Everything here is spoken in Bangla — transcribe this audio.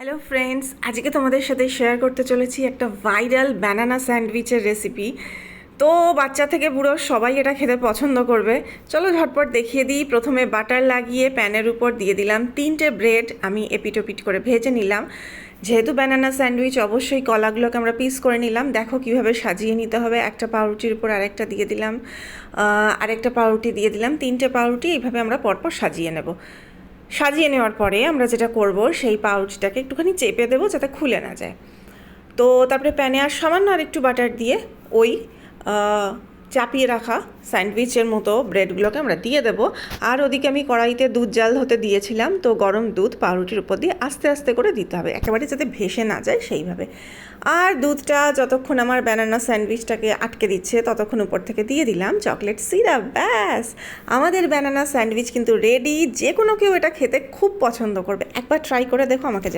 হ্যালো ফ্রেন্ডস, আজকে তোমাদের সাথে শেয়ার করতে চলেছি একটা ভাইরাল ব্যানানা স্যান্ডউইচের রেসিপি। তো বাচ্চা থেকে বুড়ো সবাই এটা খেতে পছন্দ করবে। চলো ঝটপট দেখিয়ে দিই। প্রথমে বাটার লাগিয়ে প্যানের উপর দিয়ে দিলাম 3টে ব্রেড, আমি এপিটোপিট করে ভেজে নিলাম। যেহেতু ব্যানানা স্যান্ডউইচ অবশ্যই কলাগুলোকে আমরা পিস করে নিলাম। দেখো কিভাবে সাজিয়ে নিতে হবে। একটা পাউরুটির উপর আরেকটা দিয়ে দিলাম, আরেকটা পাউরুটি দিয়ে দিলাম, 3টে পাউরুটি এইভাবে আমরা পরপর সাজিয়ে নেব। সাজিয়ে নেওয়ার পরে আমরা যেটা করব, সেই পাউরুটিটাকে একটুখানি চেপে দেবো যাতে খুলে না যায়। তো তারপরে প্যানে আর সামান্য আর একটু বাটার দিয়ে ওই চাপিয়ে রাখা স্যান্ডউইচের মতো ব্রেডগুলোকে আমরা দিয়ে দেবো। আর ওদিকে আমি কড়াইতে দুধ জাল হতে দিয়েছিলাম, তো গরম দুধ পাউরুটির উপর দিয়ে আস্তে আস্তে করে দিতে হবে, একেবারে যাতে ভেসে না যায় সেইভাবে। আর দুধটা যতক্ষণ আমার ব্যানানা স্যান্ডউইচটাকে আটকে দিচ্ছে ততক্ষণ উপর থেকে দিয়ে দিলাম চকলেট সিরাপ। ব্যাস, আমাদের ব্যানানা স্যান্ডউইচ কিন্তু রেডি। যে কোনো কেউ এটা খেতে খুব পছন্দ করবে। একবার ট্রাই করে দেখো, আমাকে